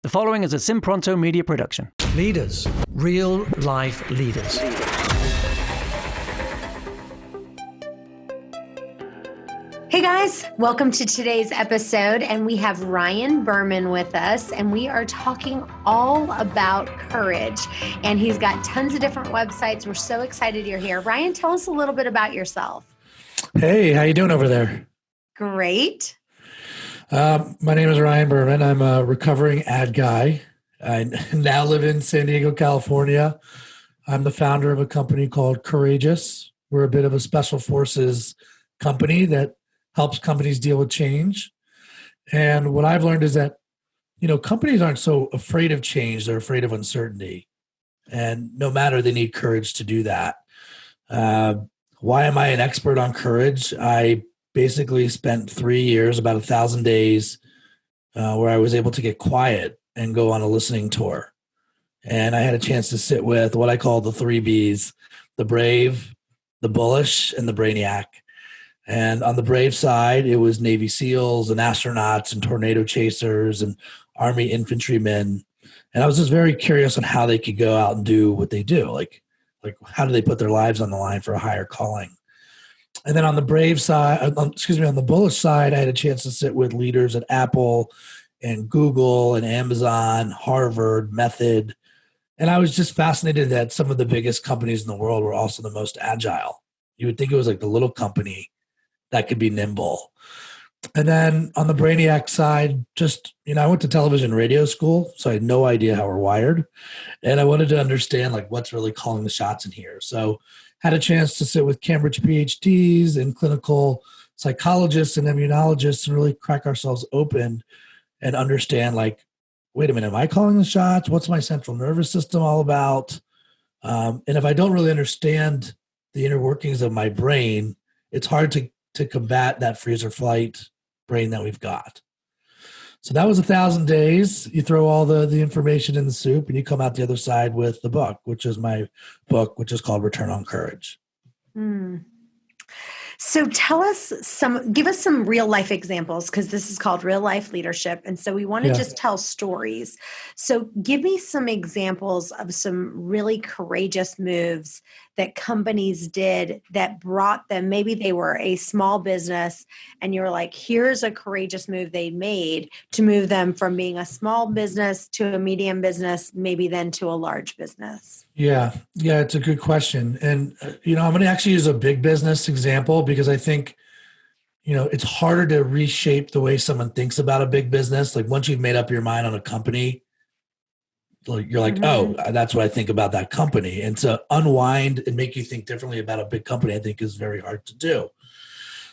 The following is a Simpronto media production. Leaders, real life leaders. Hey guys, welcome to today's episode, and we have Ryan Berman with us, and we are talking all about courage, and he's got tons of different websites. We're so excited you're here. Ryan, tell us a little bit about yourself. Hey, how you doing over there? Great. My name is Ryan Berman. I'm a recovering ad guy. I now live in San Diego, California. I'm the founder of a company called Courageous. We're a bit of a special forces company that helps companies deal with change. And what I've learned is that, companies aren't so afraid of change. They're afraid of uncertainty. And no matter, they need courage to do that. Why am I an expert on courage? I basically spent 3 years, about 1,000 days, where I was able to get quiet and go on a listening tour. And I had a chance to sit with what I call the 3 Bs: the brave, the bullish, and the brainiac. And on the brave side, it was Navy SEALs and astronauts and tornado chasers and Army infantrymen. And I was just very curious on how they could go out and do what they do. Like how do they put their lives on the line for a higher calling? And then on the brave side, on the bullish side, I had a chance to sit with leaders at Apple and Google and Amazon, Harvard, Method. And I was just fascinated that some of the biggest companies in the world were also the most agile. You would think it was like the little company that could be nimble. And then on the brainiac side, I went to television radio school, so I had no idea how we're wired. And I wanted to understand what's really calling the shots in here. So had a chance to sit with Cambridge PhDs and clinical psychologists and immunologists and really crack ourselves open and understand, wait a minute, am I calling the shots? What's my central nervous system all about? And if I don't really understand the inner workings of my brain, it's hard to combat that freeze or flight brain that we've got. So that was 1,000 days. You throw all the information in the soup and you come out the other side with the book, which is my book, which is called Return on Courage. So give us some real life examples, because this is called real life leadership. And so we want to just tell stories. So give me some examples of some really courageous moves that companies did that brought them. Maybe they were a small business and you're like, here's a courageous move they made to move them from being a small business to a medium business, maybe then to a large business. Yeah, it's a good question. And, I'm going to actually use a big business example because I think, it's harder to reshape the way someone thinks about a big business. Like once you've made up your mind on a company, you're like, oh, that's what I think about that company. And to unwind and make you think differently about a big company, I think is very hard to do.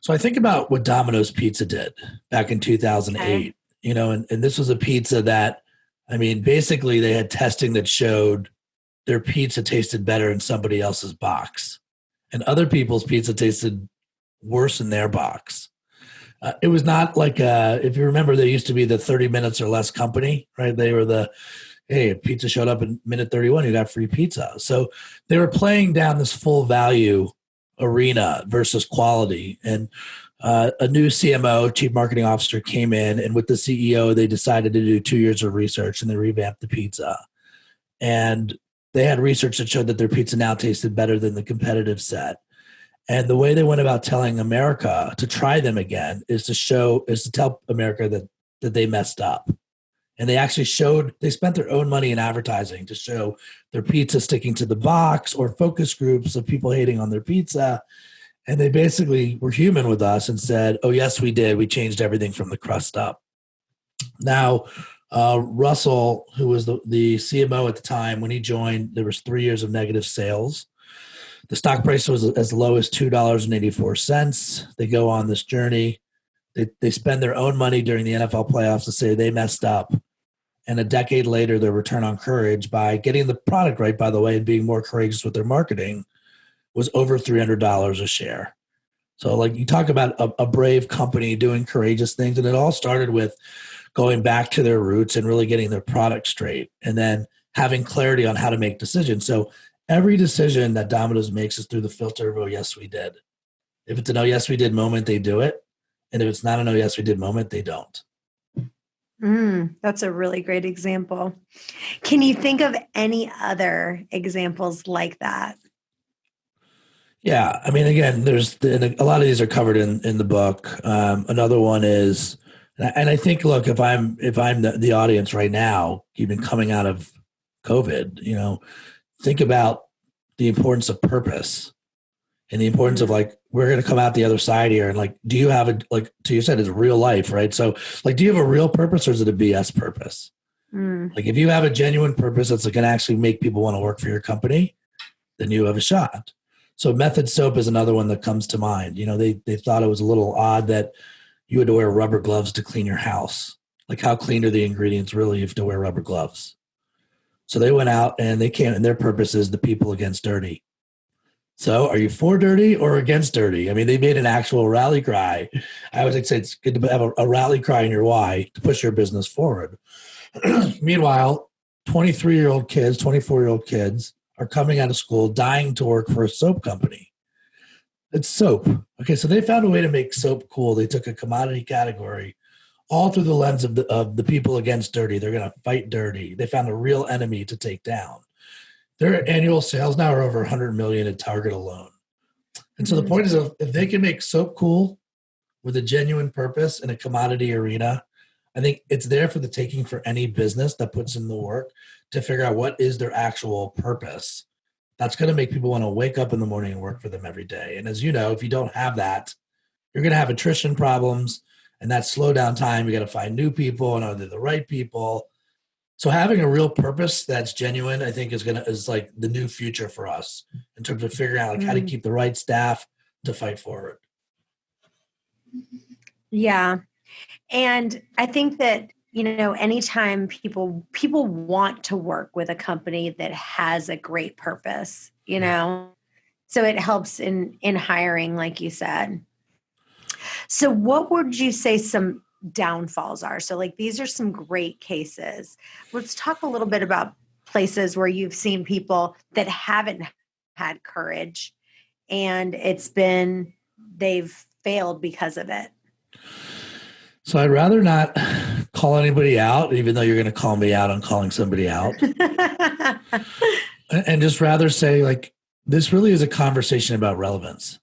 So I think about what Domino's Pizza did back in 2008, and this was a pizza that, basically they had testing that showed their pizza tasted better in somebody else's box, and other people's pizza tasted worse in their box. It was not like, if you remember, there used to be the 30 minutes or less company, right? They were hey, pizza showed up in minute 31, you got free pizza. So they were playing down this full value arena versus quality. And a new CMO, chief marketing officer, came in, and with the CEO, they decided to do 2 years of research and they revamped the pizza. And they had research that showed that their pizza now tasted better than the competitive set. And the way they went about telling America to try them again is to tell America that they messed up. And they actually they spent their own money in advertising to show their pizza sticking to the box or focus groups of people hating on their pizza. And they basically were human with us and said, oh, yes, we did. We changed everything from the crust up. Now, Russell, who was the CMO at the time, when he joined, there was 3 years of negative sales. The stock price was as low as $2.84. They go on this journey. They spend their own money during the NFL playoffs to say they messed up. And a decade later, their return on courage by getting the product right, by the way, and being more courageous with their marketing was over $300 a share. So you talk about a brave company doing courageous things. And it all started with going back to their roots and really getting their product straight and then having clarity on how to make decisions. So every decision that Domino's makes is through the filter of, oh, yes, we did. If it's an oh, yes, we did moment, they do it. And if it's not an oh, yes, we did moment, they don't. That's a really great example. Can you think of any other examples like that? Yeah, I mean, again, and a lot of these are covered in the book. Another one is, and I think, look, if I'm the audience right now, even coming out of COVID, think about the importance of purpose and the importance of like, we're going to come out the other side here. And like, do you have so you said it's real life, right? So like, do you have a real purpose or is it a BS purpose? Like if you have a genuine purpose that's going to actually make people want to work for your company, then you have a shot. So Method Soap is another one that comes to mind. They thought it was a little odd that you had to wear rubber gloves to clean your house. Like how clean are the ingredients really if you have to wear rubber gloves? So they went out and they came, and their purpose is the people against dirty. So are you for dirty or against dirty? I mean, they made an actual rally cry. I always say it's good to have a rally cry in your why to push your business forward. Meanwhile, 23-year-old kids, 24-year-old kids are coming out of school dying to work for a soap company. It's soap. Okay, so they found a way to make soap cool. They took a commodity category all through the lens of the people against dirty. They're going to fight dirty. They found a real enemy to take down. Their annual sales now are over 100 million at Target alone. And so the point is, if they can make soap cool with a genuine purpose in a commodity arena, I think it's there for the taking for any business that puts in the work to figure out what is their actual purpose. That's going to make people want to wake up in the morning and work for them every day. And as you know, if you don't have that, you're going to have attrition problems, and that slow down time. You got to find new people, and are they the right people? So having a real purpose that's genuine, I think is like the new future for us in terms of figuring out like how to keep the right staff to fight forward. Yeah. And I think that, anytime people want to work with a company that has a great purpose, so it helps in hiring, like you said. So what would you say some downfalls are? So like, these are some great cases. Let's talk a little bit about places where you've seen people that haven't had courage and they've failed because of it. So I'd rather not call anybody out, even though you're going to call me out on calling somebody out. And just rather say, like, this really is a conversation about relevance.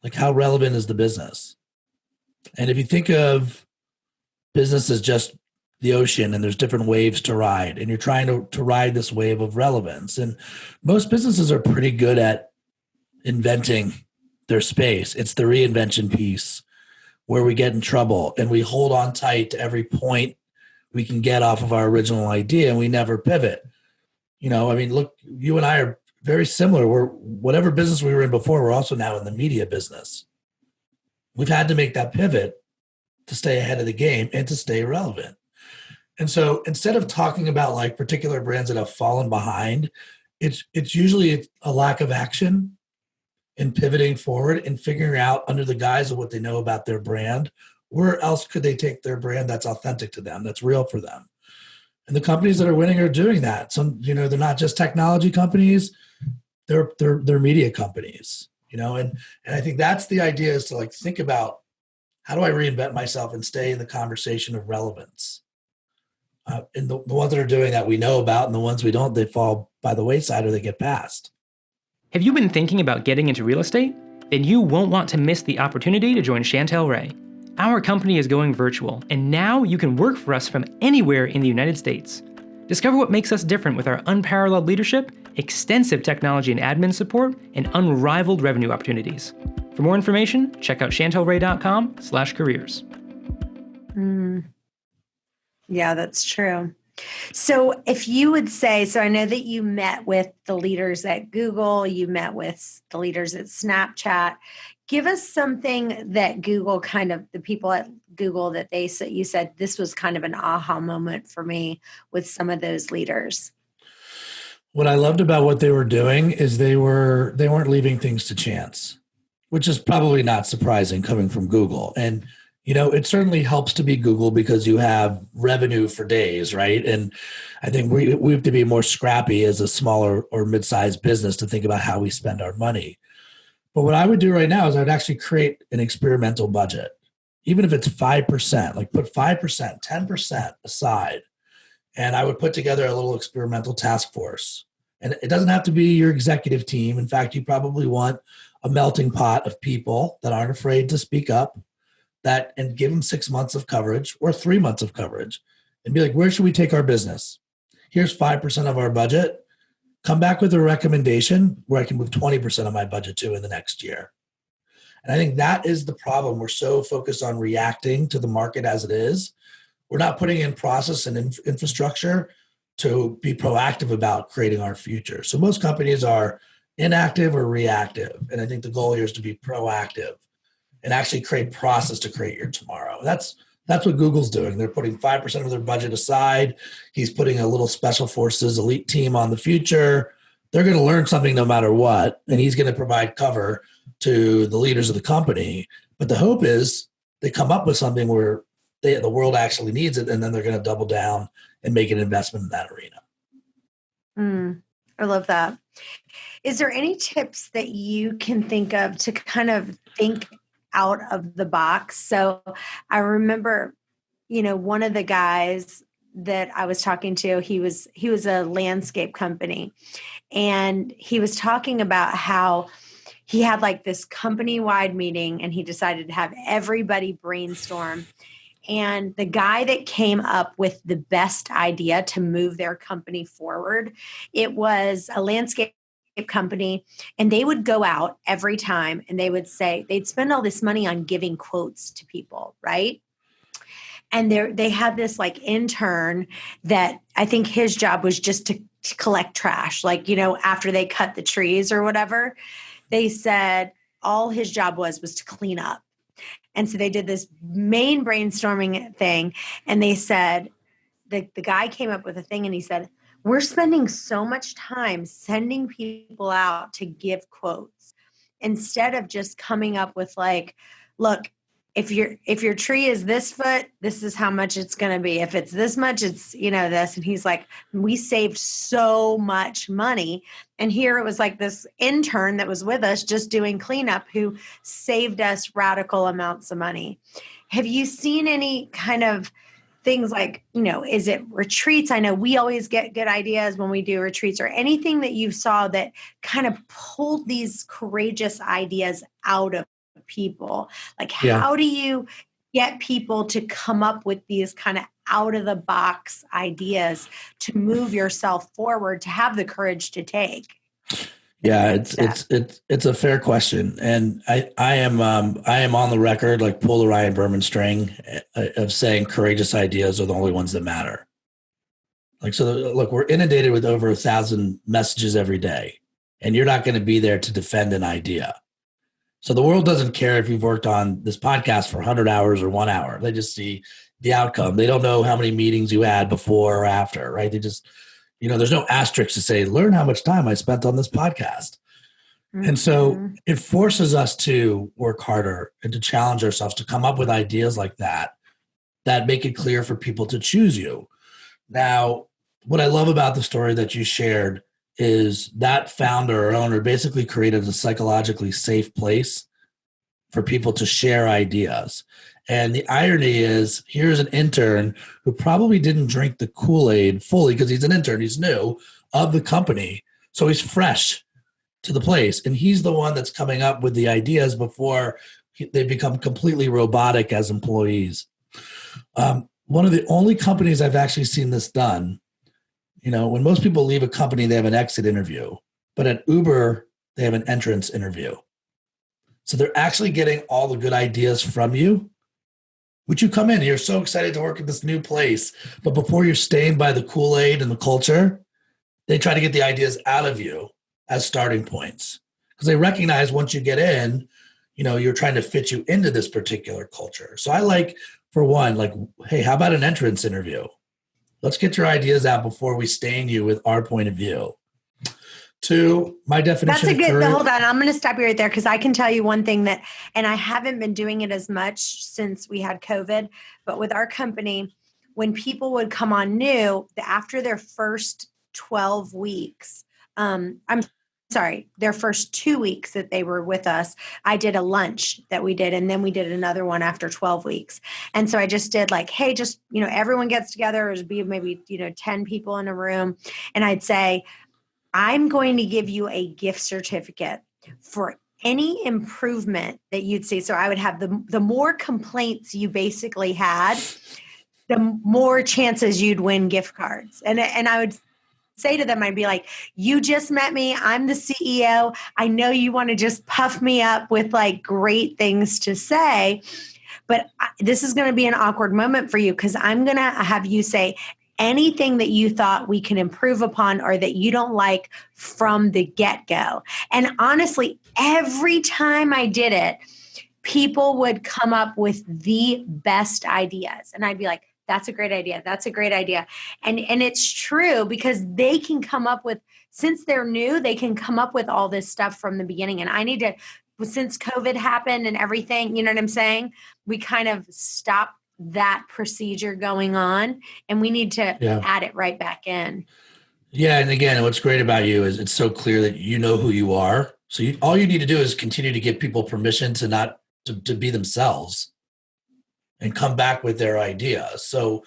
Like, how relevant is the business? And if you think of business as just the ocean and there's different waves to ride, and you're trying to ride this wave of relevance, and most businesses are pretty good at inventing their space. It's the reinvention piece where we get in trouble and we hold on tight to every point we can get off of our original idea and we never pivot. Look, you and I are very similar. Whatever business we were in before, we're also now in the media business. We've had to make that pivot to stay ahead of the game and to stay relevant. And so instead of talking about like particular brands that have fallen behind, it's usually a lack of action in pivoting forward and figuring out under the guise of what they know about their brand, where else could they take their brand that's authentic to them, that's real for them. And the companies that are winning are doing that. Some, they're not just technology companies, they're media companies, and I think that's the idea, is to like think about how do I reinvent myself and stay in the conversation of relevance. And the ones that are doing that we know about, and the ones we don't, they fall by the wayside or they get passed. Have you been thinking about getting into real estate? Then you won't want to miss the opportunity to join Chantel Ray. Our company is going virtual, and now you can work for us from anywhere in the United States. Discover what makes us different with our unparalleled leadership, extensive technology and admin support, and unrivaled revenue opportunities. For more information, check out chantelray.com/careers. Yeah, that's true. So if you would say, so I know that you met with the leaders at Google, you met with the leaders at Snapchat. Give us something that Google the people at Google that you said, this was kind of an aha moment for me with some of those leaders. What I loved about what they were doing is they weren't leaving things to chance, which is probably not surprising coming from Google. And it certainly helps to be Google because you have revenue for days, right? And I think we have to be more scrappy as a smaller or mid-sized business to think about how we spend our money. But what I would do right now is I'd actually create an experimental budget. even if it's 5%, like put 5%, 10% aside. And I would put together a little experimental task force. And it doesn't have to be your executive team. In fact, you probably want a melting pot of people that aren't afraid to speak up, that and give them 6 months of coverage or 3 months of coverage and be like, where should we take our business? Here's 5% of our budget. Come back with a recommendation where I can move 20% of my budget to in the next year. And I think that is the problem. We're so focused on reacting to the market as it is. We're not putting in process and infrastructure to be proactive about creating our future. So most companies are inactive or reactive. And I think the goal here is to be proactive and actually create process to create your tomorrow. That's what Google's doing. They're putting 5% of their budget aside. He's putting a little special forces elite team on the future. They're going to learn something no matter what. And he's going to provide cover to the leaders of the company. But the hope is they come up with something where the world actually needs it, and then they're going to double down and make an investment in that arena. I love that. Is there any tips that you can think of to kind of think out of the box? So I remember, one of the guys that I was talking to, he was a landscape company, and he was talking about how he had like this company-wide meeting, and he decided to have everybody brainstorm. And the guy that came up with the best idea to move their company forward, it was a landscape company, and they would go out every time and they would say they'd spend all this money on giving quotes to people, right? And they had this like intern that I think his job was just to collect trash, like, after they cut the trees or whatever. They said all his job was to clean up. And so they did this main brainstorming thing, and they said, the guy came up with a thing, and he said, we're spending so much time sending people out to give quotes instead of just coming up with like, look, if your tree is this foot, this is how much it's going to be. If it's this much, it's, this. And he's like, we saved so much money. And here it was like this intern that was with us just doing cleanup who saved us radical amounts of money. Have you seen any kind of things like, is it retreats? I know we always get good ideas when we do retreats, or anything that you saw that kind of pulled these courageous ideas out of people. Like, how do you get people to come up with these kind of out of the box ideas to move yourself forward, to have the courage to take? Yeah, it's a fair question. And I am on the record, like pull the Ryan Berman string of saying courageous ideas are the only ones that matter. Like, so look, we're inundated with over 1,000 messages every day, and you're not going to be there to defend an idea. So the world doesn't care if you've worked on this podcast for 100 hours or 1 hour. They just see the outcome. They don't know how many meetings you had before or after, right? They just, there's no asterisk to say, learn how much time I spent on this podcast. Mm-hmm. And so it forces us to work harder and to challenge ourselves to come up with ideas like that make it clear for people to choose you. Now, what I love about the story that you shared is that founder or owner basically created a psychologically safe place for people to share ideas. And the irony is, here's an intern who probably didn't drink the Kool-Aid fully because he's an intern, he's new, of the company. So he's fresh to the place. And he's the one that's coming up with the ideas before they become completely robotic as employees. One of the only companies I've actually seen this done, when most people leave a company, they have an exit interview. But at Uber, they have an entrance interview. So they're actually getting all the good ideas from you. Would you come in? You're so excited to work at this new place. But before you're stained by the Kool-Aid and the culture, they try to get the ideas out of you as starting points. Because they recognize once you get in, you're trying to fit you into this particular culture. So I like, for one, like, hey, how about an entrance interview? Let's get your ideas out before we stain you with our point of view. Two, my definition. That's a good, hold on. I'm going to stop you right there because I can tell you one thing that, and I haven't been doing it as much since we had COVID, but with our company, when people would come on new, after their first 12 weeks, I'm sorry, their first 2 weeks that they were with us, I did a lunch that we did, and then we did another one after 12 weeks. And so I just did like, hey, just, everyone gets together, it'd be maybe, 10 people in a room. And I'd say, I'm going to give you a gift certificate for any improvement that you'd see. So I would have the more complaints you basically had, the more chances you'd win gift cards. And I would say to them, I'd be like, you just met me. I'm the CEO. I know you want to just puff me up with like great things to say, but this is going to be an awkward moment for you because I'm going to have you say anything that you thought we can improve upon or that you don't like from the get-go. And honestly, every time I did it, people would come up with the best ideas. And I'd be like, that's a great idea. That's a great idea. And it's true because they can come up with, since they're new, they can come up with all this stuff from the beginning. And I need to, since COVID happened and everything, you know what I'm saying? We kind of stopped that procedure going on and we need to add it right back in. Yeah. And again, what's great about you is it's so clear that you know who you are. So all you need to do is continue to give people permission to be themselves and come back with their ideas. So,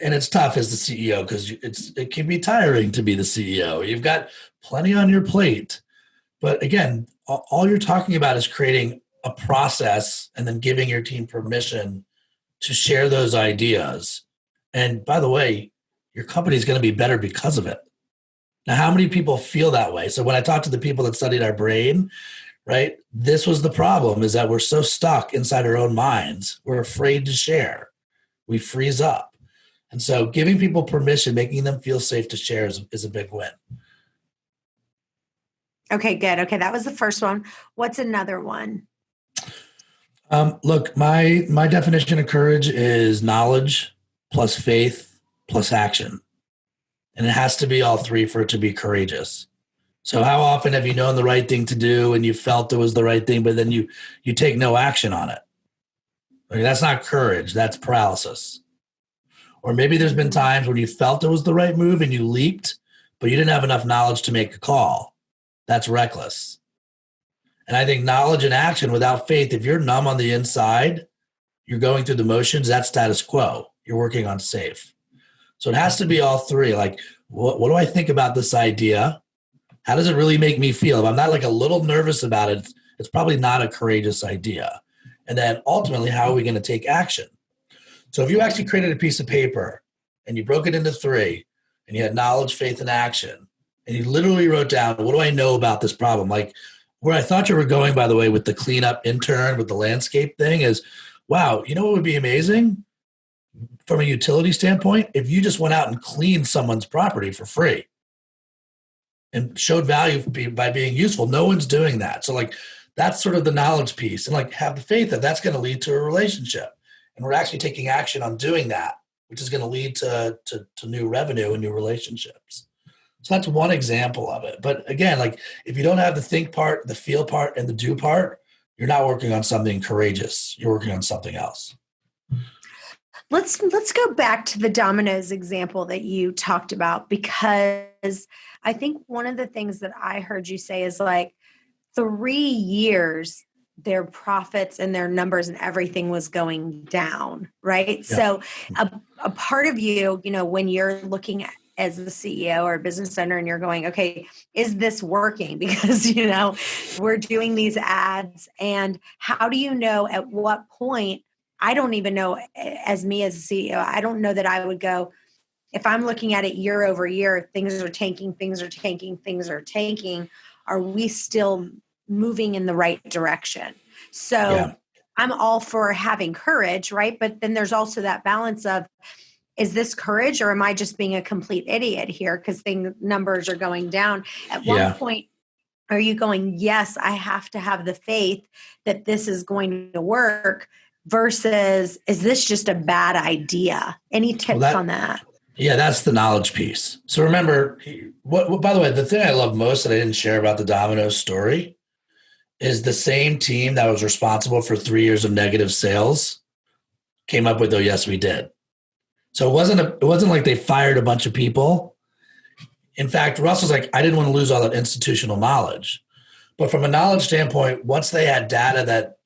and it's tough as the CEO because it can be tiring to be the CEO. You've got plenty on your plate. But again, all you're talking about is creating a process and then giving your team permission to share those ideas. And by the way, your company is going to be better because of it. Now, how many people feel that way? So when I talk to the people that studied our brain, right, this was the problem, is that we're so stuck inside our own minds. We're afraid to share. We freeze up. And so giving people permission, making them feel safe to share is a big win. Okay, good. Okay, that was the first one. What's another one? Look, my definition of courage is knowledge plus faith plus action. And it has to be all three for it to be courageous. So how often have you known the right thing to do and you felt it was the right thing, but then you take no action on it? Like, that's not courage, that's paralysis. Or maybe there's been times when you felt it was the right move and you leaped, but you didn't have enough knowledge to make a call. That's reckless. And I think knowledge and action without faith, if you're numb on the inside, you're going through the motions, that's status quo. You're working on safe. So it has to be all three. Like, what do I think about this idea? How does it really make me feel? If I'm not like a little nervous about it, it's probably not a courageous idea. And then ultimately, how are we going to take action? So if you actually created a piece of paper and you broke it into three and you had knowledge, faith, and action, and you literally wrote down, what do I know about this problem? Like where I thought you were going, by the way, with the cleanup intern, with the landscape thing is, wow, you know what would be amazing from a utility standpoint? If you just went out and cleaned someone's property for free and showed value by being useful. No one's doing that. So like, that's sort of the knowledge piece, and like have the faith that that's going to lead to a relationship. And we're actually taking action on doing that, which is going to lead to new revenue and new relationships. So that's one example of it. But again, like if you don't have the think part, the feel part, and the do part, you're not working on something courageous. You're working on something else. Let's go back to the Domino's example that you talked about, because I think one of the things that I heard you say is like 3 years, their profits and their numbers and everything was going down, right? Yeah. So a part of you, when you're looking at as the CEO or a business owner and you're going, okay, is this working? Because, we're doing these ads, and how do you know at what point? I don't even know, as me as a CEO, I don't know that I would go, if I'm looking at it year over year, things are tanking. Are we still moving in the right direction? So I'm all for having courage, right? But then there's also that balance of, is this courage or am I just being a complete idiot here because numbers are going down? At one point, are you going, yes, I have to have the faith that this is going to work, versus is this just a bad idea? Any tips on that? Yeah, that's the knowledge piece. So remember, what by the way, the thing I love most that I didn't share about the Dominos story is the same team that was responsible for 3 years of negative sales came up with, oh, yes, we did. So it wasn't like they fired a bunch of people. In fact, Russell's like, I didn't want to lose all that institutional knowledge. But from a knowledge standpoint, once they had data that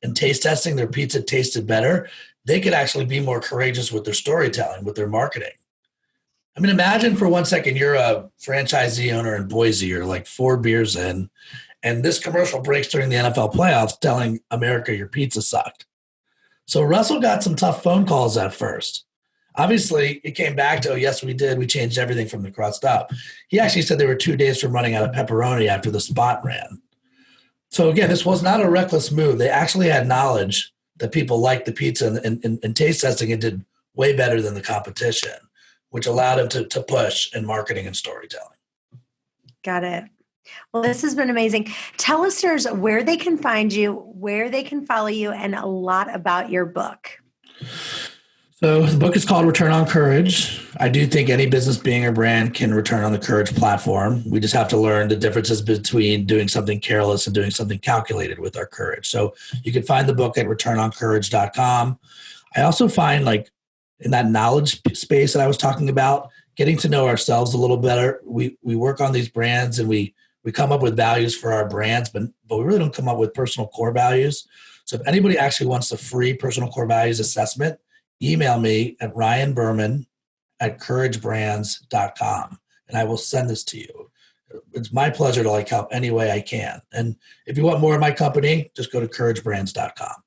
in taste testing, their pizza tasted better, they could actually be more courageous with their storytelling, with their marketing. I mean, imagine for 1 second, you're a franchisee owner in Boise, you're like 4 beers in, and this commercial breaks during the NFL playoffs telling America your pizza sucked. So Russell got some tough phone calls at first. Obviously, it came back to, oh, yes, we did. We changed everything from the crust up. He actually said they were 2 days from running out of pepperoni after the spot ran. So again, this was not a reckless move. They actually had knowledge that people liked the pizza, and taste testing it did way better than the competition, which allowed him to push in marketing and storytelling. Got it. Well, this has been amazing. Tell listeners where they can find you, where they can follow you, and a lot about your book. So the book is called Return on Courage. I do think any business, being or brand, can return on the Courage platform. We just have to learn the differences between doing something careless and doing something calculated with our courage. So you can find the book at returnoncourage.com. I also find, like, in that knowledge space that I was talking about, getting to know ourselves a little better. We work on these brands and we come up with values for our brands, but we really don't come up with personal core values. So if anybody actually wants the free personal core values assessment, email me at Ryan Berman at couragebrands.com, and I will send this to you. It's my pleasure to help any way I can. And if you want more of my company, just go to couragebrands.com.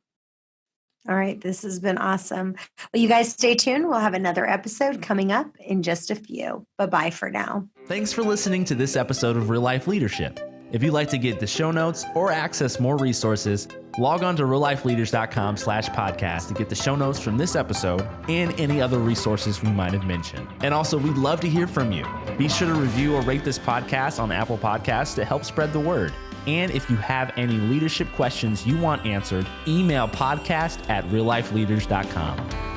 All right. This has been awesome. Well, you guys stay tuned. We'll have another episode coming up in just a few. Bye-bye for now. Thanks for listening to this episode of Real Life Leadership. If you'd like to get the show notes or access more resources, log on to reallifeleaders.com/podcast to get the show notes from this episode and any other resources we might have mentioned. And also, we'd love to hear from you. Be sure to review or rate this podcast on Apple Podcasts to help spread the word. And if you have any leadership questions you want answered, email podcast@reallifeleaders.com.